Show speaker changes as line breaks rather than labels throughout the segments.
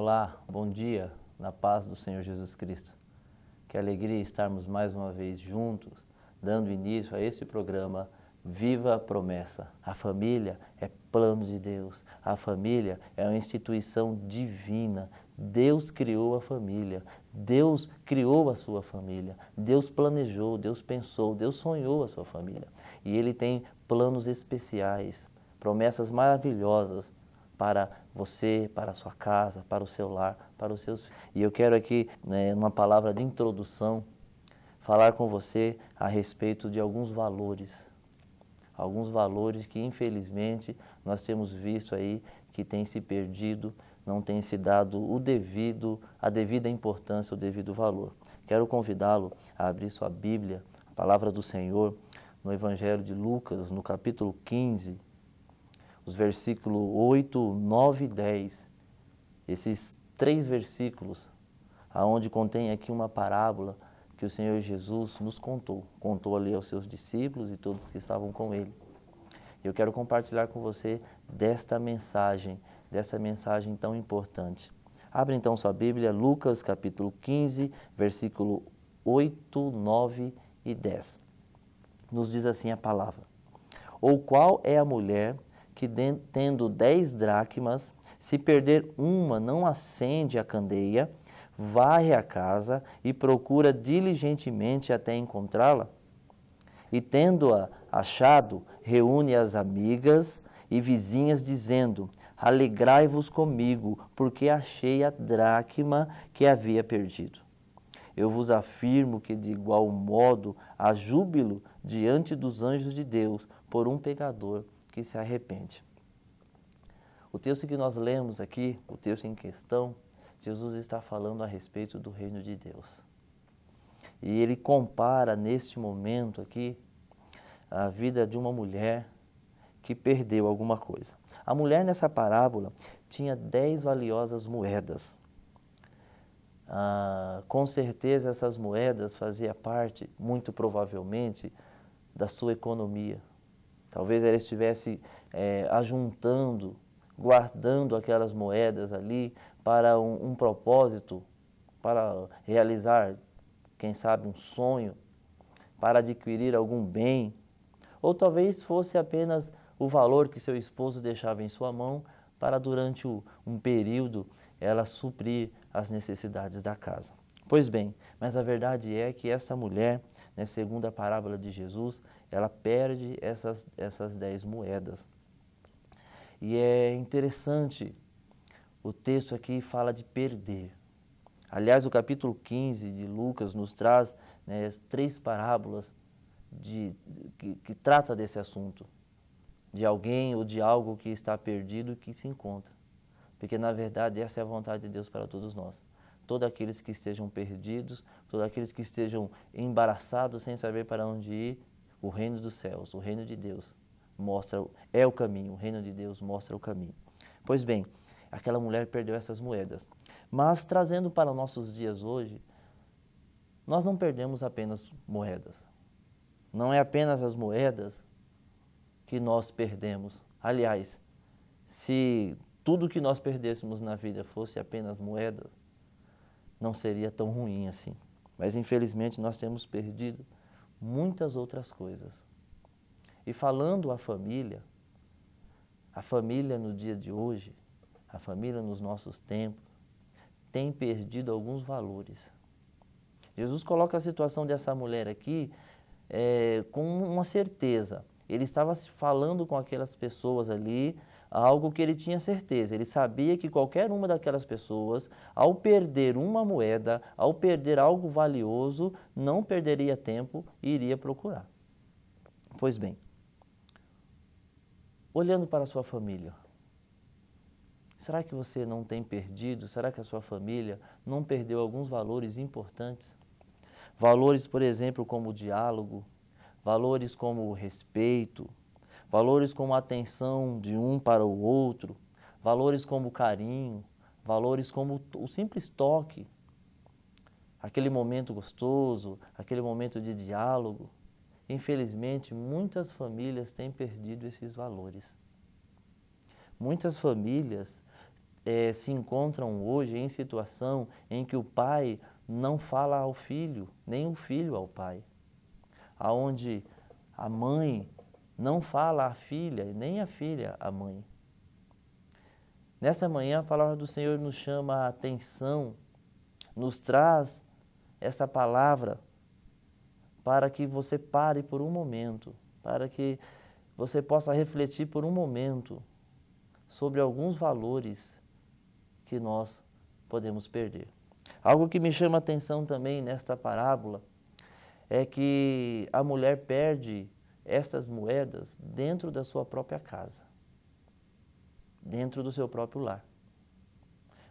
Olá, bom dia, na paz do Senhor Jesus Cristo. Que alegria estarmos mais uma vez juntos, dando início a esse programa Viva a Promessa. A família é plano de Deus, a família é uma instituição divina. Deus criou a família, Deus criou a sua família, Deus planejou, Deus pensou, Deus sonhou a sua família. E Ele tem planos especiais, promessas maravilhosas para você, para a sua casa, para o seu lar, para os seus filhos. E eu quero aqui, numa palavra de introdução, falar com você a respeito de alguns valores que infelizmente nós temos visto aí que tem se perdido, não tem se dado a devida importância, o devido valor. Quero convidá-lo a abrir sua Bíblia, a palavra do Senhor, no Evangelho de Lucas, no capítulo 15, os versículos 8, 9 e 10, esses 3 versículos, aonde contém aqui uma parábola que o Senhor Jesus nos contou ali aos seus discípulos e todos que estavam com Ele. Eu quero compartilhar com você dessa mensagem tão importante. Abre então sua Bíblia, Lucas capítulo 15, versículo 8, 9 e 10. Nos diz assim a palavra: Ou qual é a mulher que, tendo 10 dracmas, se perder uma, não acende a candeia, varre a casa e procura diligentemente até encontrá-la? E tendo-a achado, reúne as amigas e vizinhas, dizendo: Alegrai-vos comigo, porque achei a dracma que havia perdido. Eu vos afirmo que, de igual modo, há júbilo diante dos anjos de Deus por um pecador que se arrepende. O texto que nós lemos aqui, o texto em questão, Jesus está falando a respeito do reino de Deus. E ele compara neste momento aqui a vida de uma mulher que perdeu alguma coisa. A mulher nessa parábola tinha 10 valiosas moedas. Com certeza essas moedas faziam parte, muito provavelmente, da sua economia. Talvez ela estivesse ajuntando, guardando aquelas moedas ali para um propósito, para realizar, quem sabe, um sonho, para adquirir algum bem, ou talvez fosse apenas o valor que seu esposo deixava em sua mão para, durante um período, ela suprir as necessidades da casa. Pois bem, mas a verdade é que essa mulher, segundo a parábola de Jesus, ela perde essas 10 moedas. E é interessante, o texto aqui fala de perder. Aliás, o capítulo 15 de Lucas nos traz 3 parábolas que trata desse assunto, de alguém ou de algo que está perdido e que se encontra. Porque, na verdade, essa é a vontade de Deus para todos nós. Todos aqueles que estejam perdidos, todos aqueles que estejam embaraçados sem saber para onde ir, o reino dos céus, o reino de Deus, é o caminho, o reino de Deus mostra o caminho. Pois bem, aquela mulher perdeu essas moedas. Mas, trazendo para nossos dias hoje, nós não perdemos apenas moedas. Não é apenas as moedas que nós perdemos. Aliás, se tudo que nós perdêssemos na vida fosse apenas moedas, não seria tão ruim assim. Mas, infelizmente, nós temos perdido muitas outras coisas. E falando a família no dia de hoje, a família nos nossos tempos, tem perdido alguns valores. Jesus coloca a situação dessa mulher aqui com uma certeza. Ele estava falando com aquelas pessoas ali, algo que ele tinha certeza. Ele sabia que qualquer uma daquelas pessoas, ao perder uma moeda, ao perder algo valioso, não perderia tempo e iria procurar. Pois bem, olhando para a sua família, será que você não tem perdido? Será que a sua família não perdeu alguns valores importantes? Valores, por exemplo, como o diálogo, valores como o respeito, valores como a atenção de um para o outro, valores como o carinho, valores como o simples toque, aquele momento gostoso, aquele momento de diálogo. Infelizmente, muitas famílias têm perdido esses valores. Muitas famílias se encontram hoje em situação em que o pai não fala ao filho, nem o filho ao pai. Aonde a mãe não fala à filha, nem a filha à mãe. Nessa manhã a palavra do Senhor nos chama a atenção, nos traz essa palavra para que você pare por um momento, para que você possa refletir por um momento sobre alguns valores que nós podemos perder. Algo que me chama a atenção também nesta parábola é que a mulher perde essas moedas dentro da sua própria casa, dentro do seu próprio lar.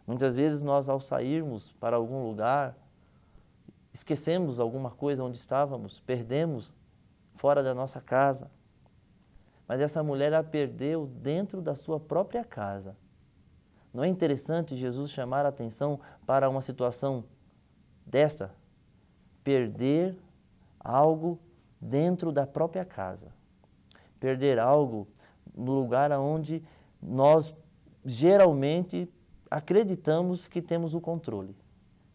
Muitas vezes nós, ao sairmos para algum lugar, esquecemos alguma coisa onde estávamos, perdemos fora da nossa casa. Mas essa mulher a perdeu dentro da sua própria casa. Não é interessante Jesus chamar a atenção para uma situação desta? Perder algo dentro da própria casa. Perder algo no lugar onde nós geralmente acreditamos que temos o controle,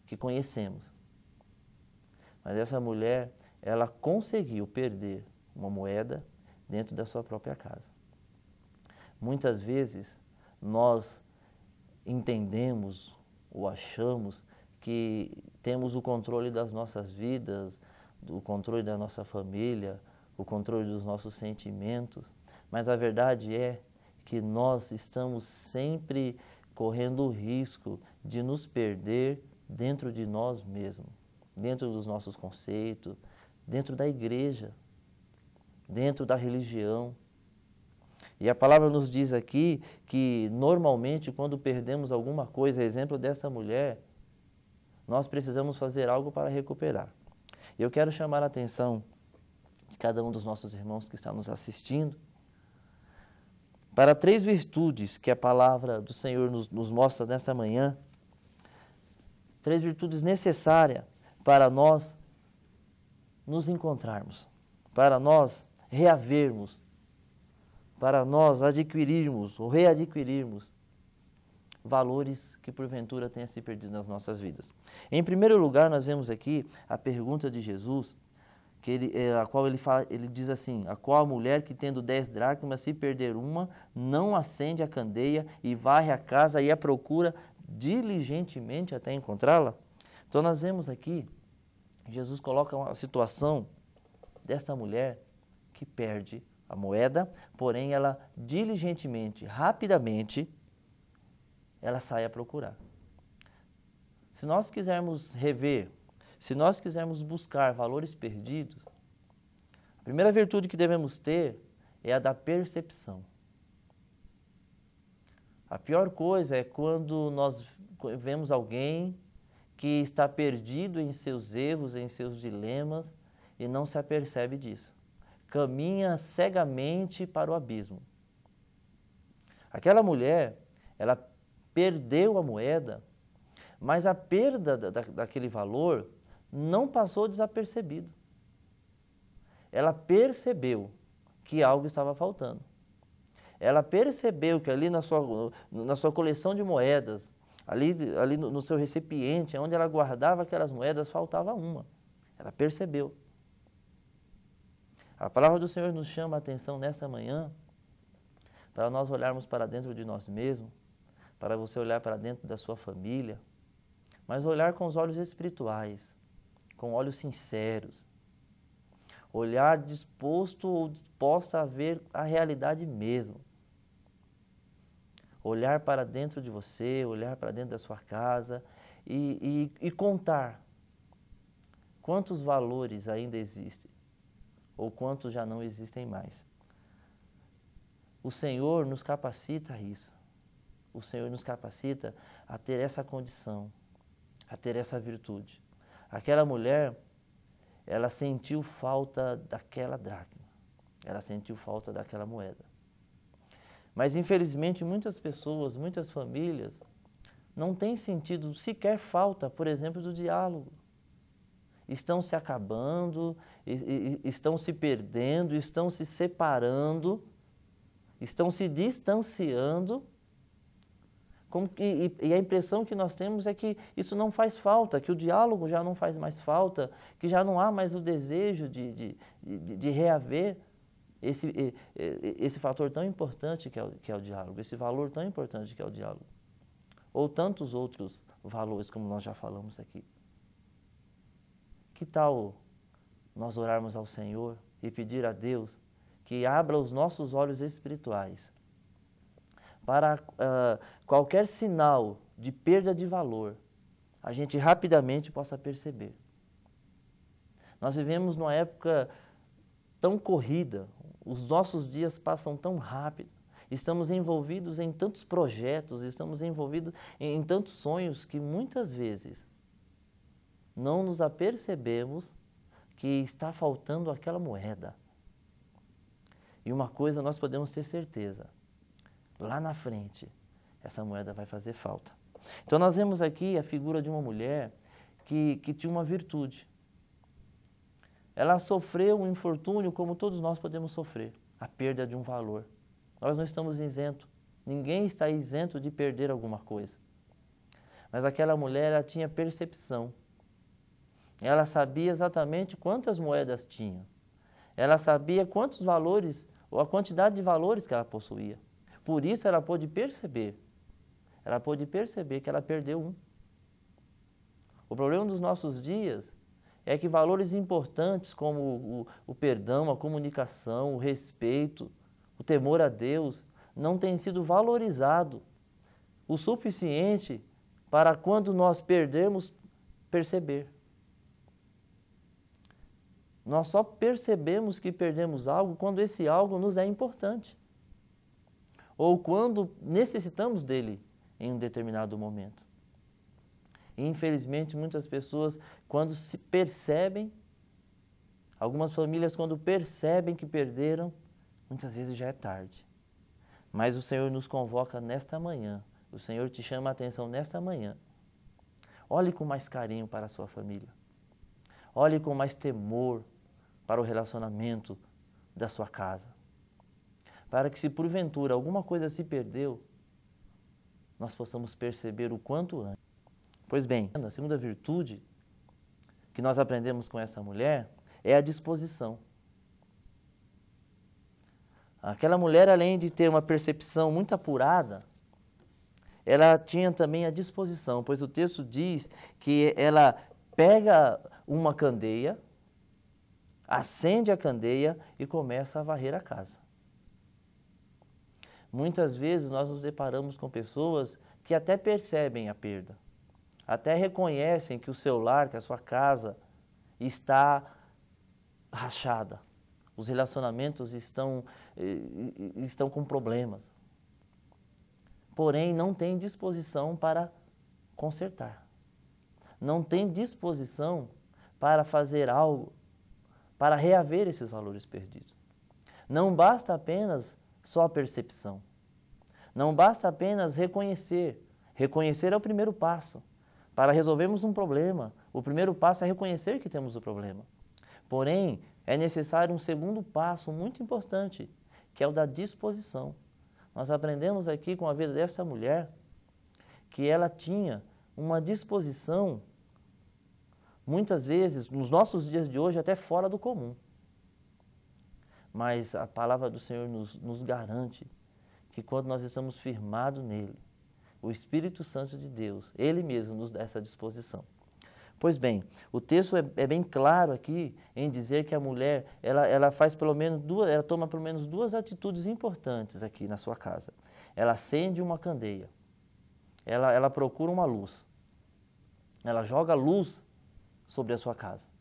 que conhecemos. Mas essa mulher, ela conseguiu perder uma moeda dentro da sua própria casa. Muitas vezes nós entendemos ou achamos que temos o controle das nossas vidas, o controle da nossa família, o controle dos nossos sentimentos, mas a verdade é que nós estamos sempre correndo o risco de nos perder dentro de nós mesmos, dentro dos nossos conceitos, dentro da igreja, dentro da religião. E a palavra nos diz aqui que normalmente quando perdemos alguma coisa, exemplo dessa mulher, nós precisamos fazer algo para recuperar. Eu quero chamar a atenção de cada um dos nossos irmãos que está nos assistindo para 3 virtudes que a palavra do Senhor nos mostra nesta manhã. 3 virtudes necessárias para nós nos encontrarmos, para nós reavermos, para nós adquirirmos ou readquirirmos valores que porventura tenham se perdido nas nossas vidas. Em primeiro lugar, nós vemos aqui a pergunta de Jesus, a qual ele diz assim: a qual a mulher que tendo 10 dracmas, se perder uma, não acende a candeia e varre a casa e a procura diligentemente até encontrá-la? Então nós vemos aqui, Jesus coloca uma situação desta mulher que perde a moeda, porém ela diligentemente, rapidamente, ela sai a procurar. Se nós quisermos rever, se nós quisermos buscar valores perdidos, a primeira virtude que devemos ter é a da percepção. A pior coisa é quando nós vemos alguém que está perdido em seus erros, em seus dilemas e não se apercebe disso. Caminha cegamente para o abismo. Aquela mulher, ela perdeu a moeda, mas a perda daquele valor não passou desapercebido. Ela percebeu que algo estava faltando. Ela percebeu que ali na sua coleção de moedas, ali no seu recipiente, onde ela guardava aquelas moedas, faltava uma. Ela percebeu. A palavra do Senhor nos chama a atenção nesta manhã para nós olharmos para dentro de nós mesmos, para você olhar para dentro da sua família, mas olhar com os olhos espirituais, com olhos sinceros, olhar disposto ou disposta a ver a realidade mesmo. Olhar para dentro de você, olhar para dentro da sua casa e contar quantos valores ainda existem ou quantos já não existem mais. O Senhor nos capacita a isso. O Senhor nos capacita a ter essa condição, a ter essa virtude. Aquela mulher, ela sentiu falta daquela dracma, ela sentiu falta daquela moeda. Mas, infelizmente, muitas pessoas, muitas famílias, não têm sentido sequer falta, por exemplo, do diálogo. Estão se acabando, estão se perdendo, estão se separando, estão se distanciando E a impressão que nós temos é que isso não faz falta, que o diálogo já não faz mais falta, que já não há mais o desejo de reaver esse fator tão importante que é o diálogo, esse valor tão importante que é o diálogo. Ou tantos outros valores, como nós já falamos aqui. Que tal nós orarmos ao Senhor e pedir a Deus que abra os nossos olhos espirituais para qualquer sinal de perda de valor, a gente rapidamente possa perceber. Nós vivemos numa época tão corrida, os nossos dias passam tão rápido, estamos envolvidos em tantos projetos, estamos envolvidos em tantos sonhos que muitas vezes não nos apercebemos que está faltando aquela moeda. E uma coisa nós podemos ter certeza, lá na frente, essa moeda vai fazer falta. Então nós vemos aqui a figura de uma mulher que tinha uma virtude. Ela sofreu um infortúnio como todos nós podemos sofrer, a perda de um valor. Nós não estamos isentos, ninguém está isento de perder alguma coisa. Mas aquela mulher, ela tinha percepção. Ela sabia exatamente quantas moedas tinha. Ela sabia quantos valores, ou a quantidade de valores que ela possuía. Por isso ela pôde perceber que ela perdeu um. O problema dos nossos dias é que valores importantes como o perdão, a comunicação, o respeito, o temor a Deus, não têm sido valorizados o suficiente para quando nós perdermos, perceber. Nós só percebemos que perdemos algo quando esse algo nos é importante. Ou quando necessitamos dele em um determinado momento. E, infelizmente, muitas pessoas, quando se percebem, algumas famílias, quando percebem que perderam, muitas vezes já é tarde. Mas o Senhor nos convoca nesta manhã, o Senhor te chama a atenção nesta manhã. Olhe com mais carinho para a sua família. Olhe com mais temor para o relacionamento da sua casa. Para que, se porventura alguma coisa se perdeu, nós possamos perceber o quanto antes. Pois bem, a segunda virtude que nós aprendemos com essa mulher é a disposição. Aquela mulher, além de ter uma percepção muito apurada, ela tinha também a disposição, pois o texto diz que ela pega uma candeia, acende a candeia e começa a varrer a casa. Muitas vezes nós nos deparamos com pessoas que até percebem a perda, até reconhecem que o seu lar, que a sua casa está rachada, os relacionamentos estão com problemas, porém não tem disposição para consertar, não tem disposição para fazer algo, para reaver esses valores perdidos. Não basta apenas só a percepção. Não basta apenas reconhecer. Reconhecer é o primeiro passo. Para resolvermos um problema, o primeiro passo é reconhecer que temos o problema. Porém, é necessário um segundo passo muito importante, que é o da disposição. Nós aprendemos aqui com a vida dessa mulher que ela tinha uma disposição, muitas vezes, nos nossos dias de hoje, até fora do comum. Mas a palavra do Senhor nos garante que quando nós estamos firmados nele, o Espírito Santo de Deus, Ele mesmo nos dá essa disposição. Pois bem, o texto é bem claro aqui em dizer que a mulher, ela toma pelo menos duas atitudes importantes aqui na sua casa. Ela acende uma candeia, ela procura uma luz, ela joga luz sobre a sua casa.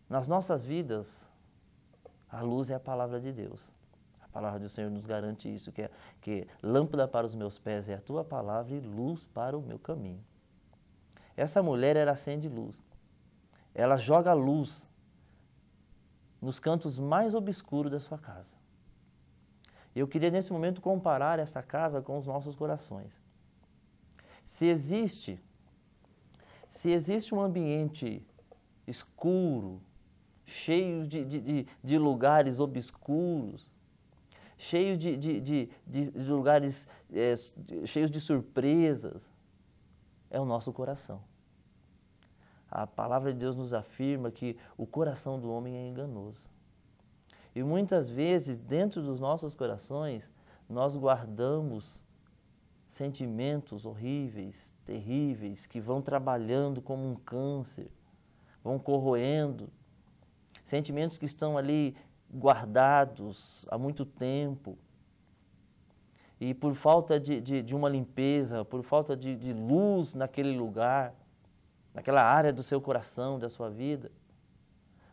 Nas nossas vidas, a luz é a palavra de Deus. A palavra do Senhor nos garante isso, que lâmpada para os meus pés é a tua palavra e luz para o meu caminho. Essa mulher, ela acende luz. Ela joga luz nos cantos mais obscuros da sua casa. Eu queria, nesse momento, comparar essa casa com os nossos corações. Se existe um ambiente escuro, cheio de lugares obscuros, cheio de lugares cheios de surpresas. É o nosso coração. A palavra de Deus nos afirma que o coração do homem é enganoso. E muitas vezes, dentro dos nossos corações, nós guardamos sentimentos horríveis, terríveis, que vão trabalhando como um câncer, vão corroendo. Sentimentos que estão ali guardados há muito tempo. E por falta de uma limpeza, por falta de luz naquele lugar, naquela área do seu coração, da sua vida,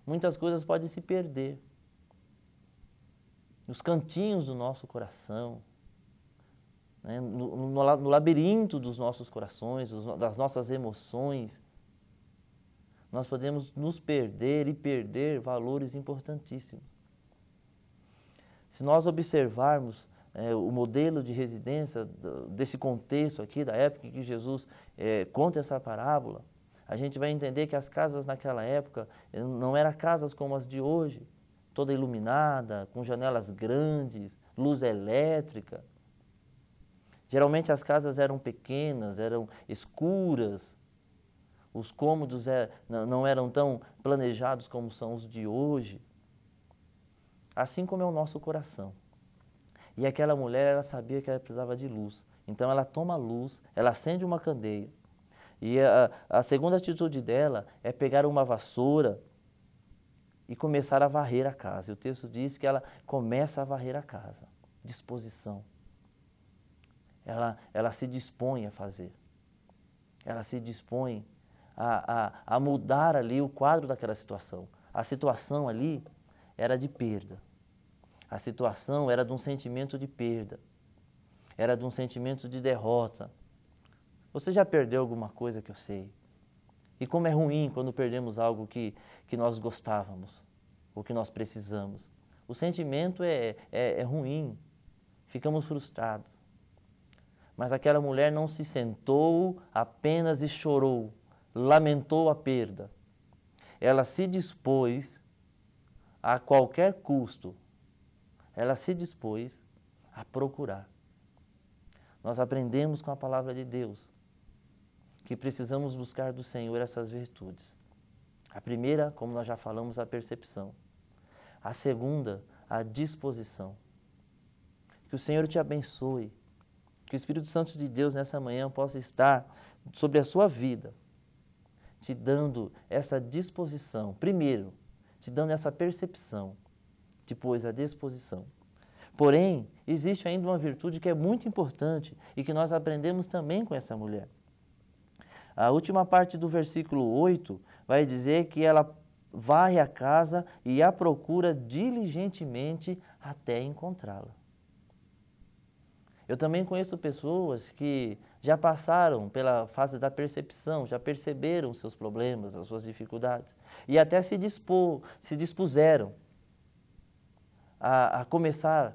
muitas coisas podem se perder. Nos cantinhos do nosso coração, né? no labirinto dos nossos corações, das nossas emoções, nós podemos nos perder e perder valores importantíssimos. Se nós observarmos o modelo de residência desse contexto aqui, da época em que Jesus conta essa parábola, a gente vai entender que as casas naquela época não eram casas como as de hoje, toda iluminada, com janelas grandes, luz elétrica. Geralmente as casas eram pequenas, eram escuras, os cômodos não eram tão planejados como são os de hoje. Assim como é o nosso coração. E aquela mulher, ela sabia que ela precisava de luz. Então ela toma luz, ela acende uma candeia. E a segunda atitude dela é pegar uma vassoura e começar a varrer a casa. E o texto diz que ela começa a varrer a casa. Disposição. Ela se dispõe a fazer. Ela se dispõe a mudar ali o quadro daquela situação. A situação ali era de perda. A situação era de um sentimento de perda. Era de um sentimento de derrota. Você já perdeu alguma coisa que eu sei? E como é ruim quando perdemos algo que nós gostávamos, ou que nós precisamos. O sentimento é ruim, ficamos frustrados. Mas aquela mulher não se sentou apenas e chorou, lamentou a perda. Ela se dispôs a qualquer custo, ela se dispôs a procurar. Nós aprendemos com a palavra de Deus que precisamos buscar do Senhor essas virtudes. A primeira, como nós já falamos, a percepção. A segunda, a disposição. Que o Senhor te abençoe. Que o Espírito Santo de Deus nessa manhã possa estar sobre a sua vida, te dando essa disposição. Primeiro, te dando essa percepção, depois a disposição. Porém, existe ainda uma virtude que é muito importante e que nós aprendemos também com essa mulher. A última parte do versículo 8 vai dizer que ela varre a casa e a procura diligentemente até encontrá-la. Eu também conheço pessoas que já passaram pela fase da percepção, já perceberam os seus problemas, as suas dificuldades e até se dispuseram a começar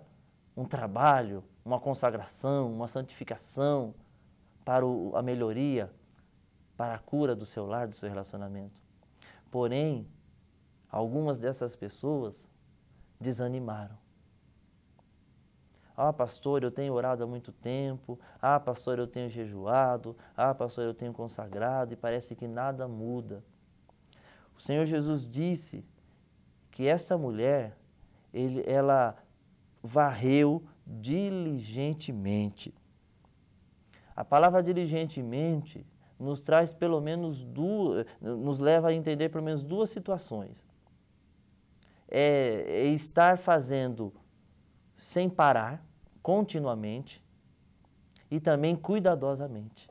um trabalho, uma consagração, uma santificação para a melhoria, para a cura do seu lar, do seu relacionamento. Porém, algumas dessas pessoas desanimaram. Ah, pastor, eu tenho orado há muito tempo. Ah, pastor, eu tenho jejuado. Ah, pastor, eu tenho consagrado e parece que nada muda. O Senhor Jesus disse que essa mulher, ela varreu diligentemente. A palavra diligentemente nos traz pelo menos nos leva a entender pelo menos duas situações. É estar fazendo sem parar, continuamente, e também cuidadosamente.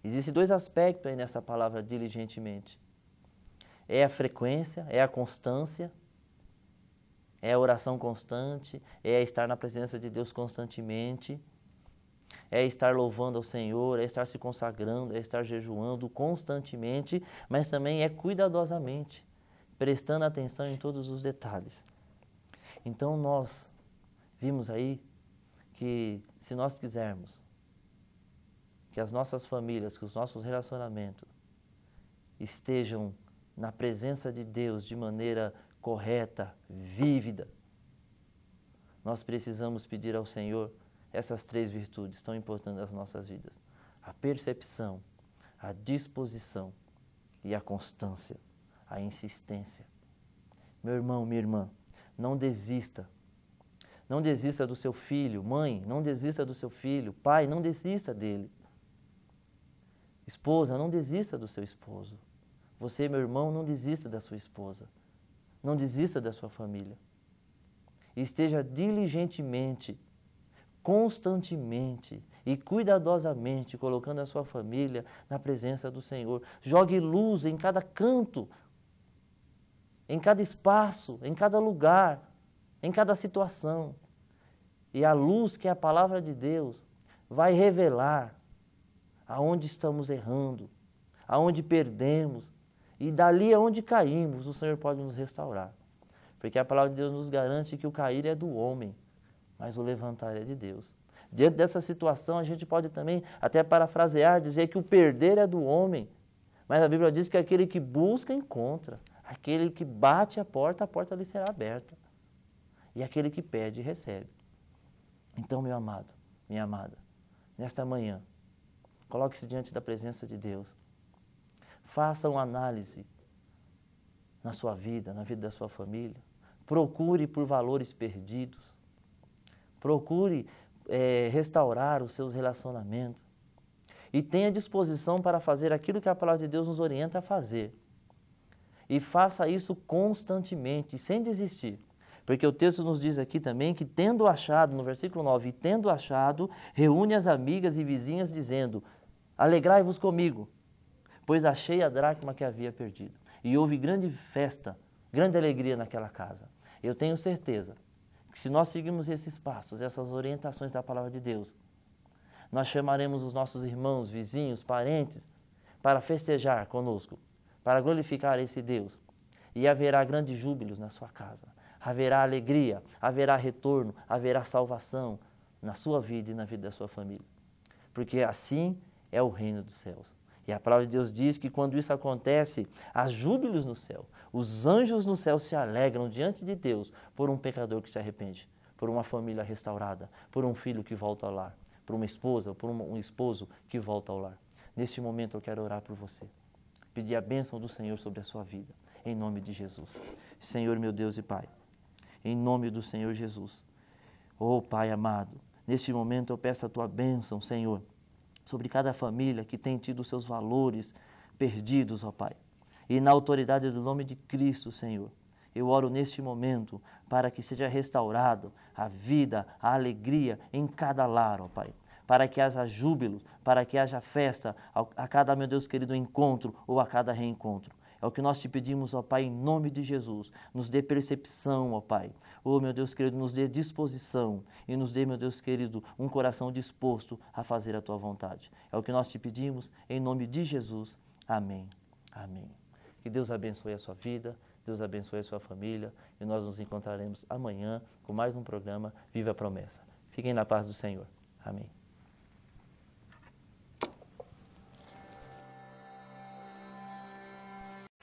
Existem dois aspectos aí nessa palavra diligentemente. É a frequência, é a constância, é a oração constante, é estar na presença de Deus constantemente, é estar louvando ao Senhor, é estar se consagrando, é estar jejuando constantemente, mas também é cuidadosamente, prestando atenção em todos os detalhes. Então nós vimos aí que se nós quisermos que as nossas famílias, que os nossos relacionamentos estejam na presença de Deus de maneira correta, vívida, nós precisamos pedir ao Senhor essas 3 virtudes tão importantes das nossas vidas. A percepção, a disposição e a constância, a insistência. Meu irmão, minha irmã, não desista. Não desista do seu filho. Mãe, não desista do seu filho. Pai, não desista dele. Esposa, não desista do seu esposo. Você, meu irmão, não desista da sua esposa. Não desista da sua família. E esteja diligentemente, constantemente e cuidadosamente colocando a sua família na presença do Senhor. Jogue luz em cada canto, em cada espaço, em cada lugar, em cada situação. E a luz, que é a palavra de Deus, vai revelar aonde estamos errando, aonde perdemos, e dali aonde caímos, o Senhor pode nos restaurar. Porque a palavra de Deus nos garante que o cair é do homem, mas o levantar é de Deus. Diante dessa situação, a gente pode também, até parafrasear, dizer que o perder é do homem, mas a Bíblia diz que aquele que busca, encontra. Aquele que bate a porta lhe será aberta. E aquele que pede, recebe. Então, meu amado, minha amada, nesta manhã, coloque-se diante da presença de Deus. Faça uma análise na sua vida, na vida da sua família. Procure por valores perdidos. Procure restaurar os seus relacionamentos. E tenha disposição para fazer aquilo que a palavra de Deus nos orienta a fazer. E faça isso constantemente, sem desistir. Porque o texto nos diz aqui também que, tendo achado, no versículo 9, tendo achado, reúne as amigas e vizinhas, dizendo: alegrai-vos comigo, pois achei a dracma que havia perdido. E houve grande festa, grande alegria naquela casa. Eu tenho certeza que, se nós seguirmos esses passos, essas orientações da palavra de Deus, nós chamaremos os nossos irmãos, vizinhos, parentes, para festejar conosco, para glorificar esse Deus. E haverá grandes júbilos na sua casa. Haverá alegria, haverá retorno, haverá salvação na sua vida e na vida da sua família. Porque assim é o reino dos céus. E a palavra de Deus diz que quando isso acontece, há júbilos no céu. Os anjos no céu se alegram diante de Deus por um pecador que se arrepende, por uma família restaurada, por um filho que volta ao lar, por uma esposa, por um esposo que volta ao lar. Neste momento eu quero orar por você. Pedir a bênção do Senhor sobre a sua vida, em nome de Jesus. Senhor, meu Deus e Pai, em nome do Senhor Jesus. Oh, Pai amado, neste momento eu peço a Tua bênção, Senhor, sobre cada família que tem tido seus valores perdidos, ó Pai. E na autoridade do nome de Cristo, Senhor, eu oro neste momento para que seja restaurado a vida, a alegria em cada lar, ó Pai. Para que haja júbilo, para que haja festa a cada, meu Deus querido, encontro ou a cada reencontro. É o que nós te pedimos, ó Pai, em nome de Jesus. Nos dê percepção, ó Pai. Oh, meu Deus querido, nos dê disposição e nos dê, meu Deus querido, um coração disposto a fazer a Tua vontade. É o que nós te pedimos, em nome de Jesus. Amém. Amém. Que Deus abençoe a sua vida, Deus abençoe a sua família e nós nos encontraremos amanhã com mais um programa Viva a Promessa. Fiquem na paz do Senhor. Amém.